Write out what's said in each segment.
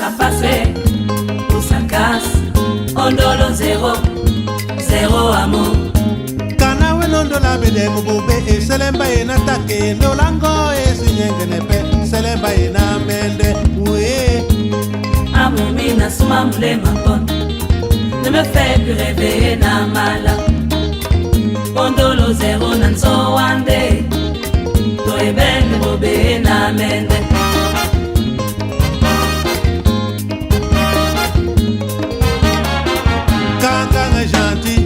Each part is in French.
ça passait ou ça casse. Ondolo zéro, zéro amour. Kanawe londo la bede mubobe e selemba ina take lolango e sinyengenepe selemba ina mende oui. Amour mina suma moulé ma bonne, ne me fais plus rêver na mala. Ondolo zéro nanso wande, to e ben bobe na mende. Kanga gentil,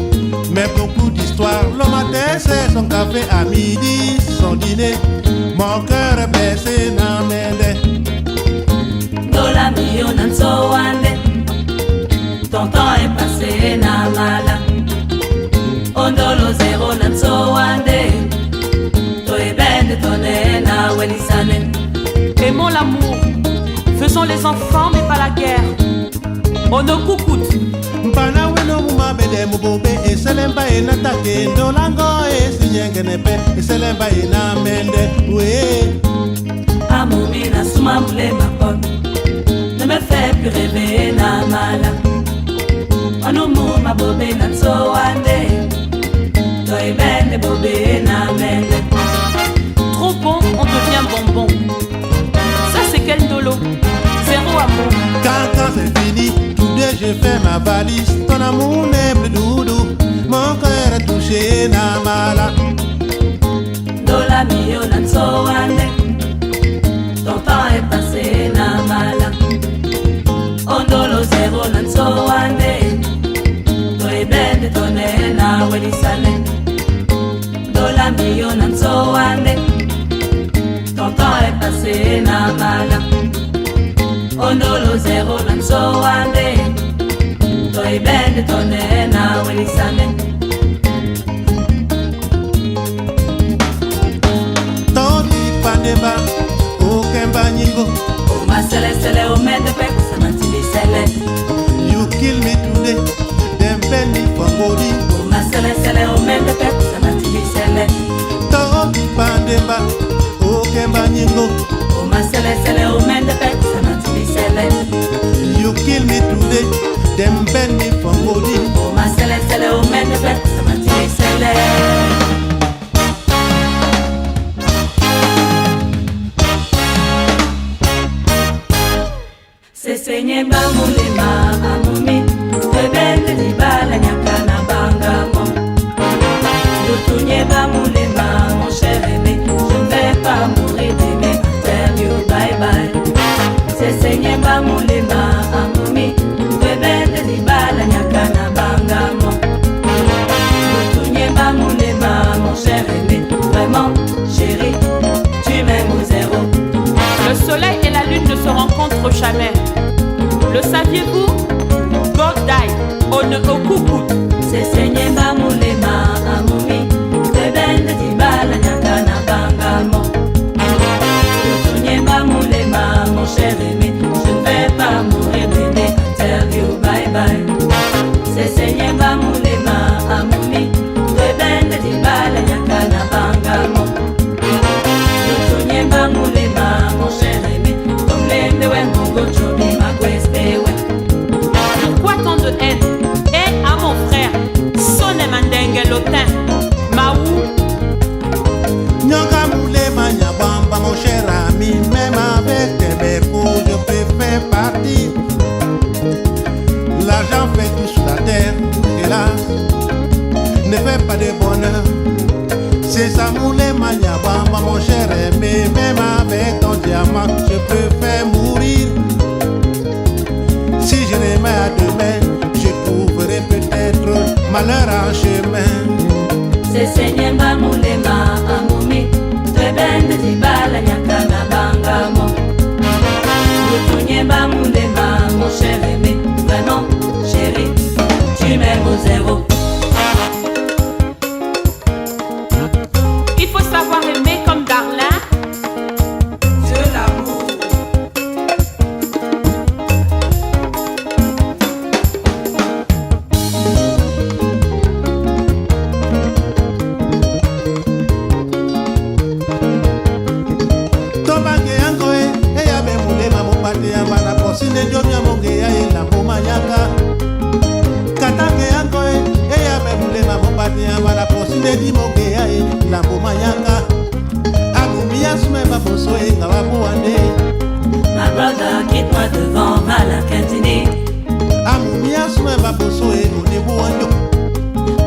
mais beaucoup d'histoires. Le matin c'est son café, à midi son dîner. Mon cœur est blessé na mende. Dola mio nanso wande, ton temps est passé na mala. Ondolo zéro nanso wande, to e ben de tonne na welisane. Aimons l'amour, faisons les enfants mais pas la guerre. On ne coucoute. Mpana weno muma bede mubobe e selemba ina take lolango e sinyengenepe e selemba ina mende oui. Amour mina suma moulé ma bonne, ne me fais plus rêver na mala. Onumu ma bobe nanso wande, to e ben de bobe na mende. Trop bon, on devient bonbon. Ça c'est quel dolo. Zéro amour. Quand c'est fini, tous deux je fais ma valise. Ton amour n'est plus doudou, mon cœur est touché na mala. Dola mio nanso wande, ton temps est passé na mala. Ondolo zéro nanso wande, to e ben de tonne na welisane. Dola mio nanso wande, ton temps est passé na mala. Ondolo zéro nanso wande, to e ben de tonne na welisane. Todi pandeba, aucun banyingo. O ma sele sele o me de pek sa mantili sele. You kill me today, then penny for body. O ma sele sele o me de pek sa mantili sele. Todi pandeba, aucun banyingo. O ma sele sele o me de pek sa mantili sele. You kill me today, then penny for body. O ma sele sele o me de pek sa mantili sele. Se senye ba mulema amumi, kwebende di bala nyaka na bangamo. Lutunye ba mulema mon cher aimé, je ne vais pas mourir d'aimer, tell you bye bye. Se senye ba mulema amumi, kwebende di bala nyaka na bangamo. Lutunye ba mulema mon cher aimé, vraiment chérie, tu m'aimes au zéro. Le soleil et la lune ne se rencontrent jamais. Le saviez-vous? God die, on ne coucoute. Se senye ba mulema amumi, kwebende di bala nyaka na bangamo. Lutunye ba mulema mon cher aimé, je ne vais pas mourir d'aimer, tell you bye bye. Se senye ba mulema amumi, kwebende di bala nyaka na bangamo. Lutunye ba mulema mon cher aimé, comme l'ende we mongo chobi ma kweste we. Pourquoi tant de haine? Et à mon frère, sonne mandenge lotin. Maou, Nyanga moulé mania bamba mon cher ami, même avec tes bercos je peux faire partie. L'argent fait tout sur la terre, hélas, ne fait pas de bonheur. C'est ça moulé mania bamba mon cher aimé, même avec ton diamant je peux faire mourir. Si je remets à demain, je trouverai peut-être malheur en chemin. Se senye ba mulema amumi, twebende di bala nyaka na bangamo. Lutunye ba mulema mon cher aimé, vraiment chérie, tu m'aimes au zéro. il faut savoir aimer comme Darlin. De l'amour. Tobange yango e ya be mulema mopate ya bana posine jomia monge ya e lambo mayaka katange yango e ya memulema mopati ya bala posine di monge ya e lambo mayaka amumi ya sume baboso e nga babuande. My brother, quitte-moi devant Malakantini. Amumi ya sume baboso e une buanjo.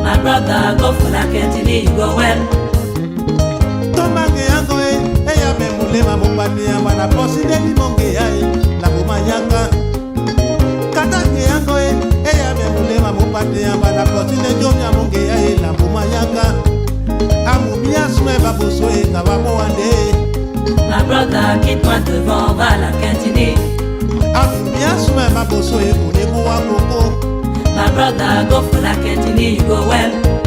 My brother, go for la Kantini, you go well. Tomange yango e ya memulema mopati ya bala posine di monge ya e lambo mayaka katange yango e ya memulema mopati ya bala posine jomia monge ya e lambo mayaka amumi ya sume baboso e nga babuande. My brother, quitte-moi devant Malakantini. Amumi ya sume baboso e une buanjo. My brother, go for la Kantini, you go well.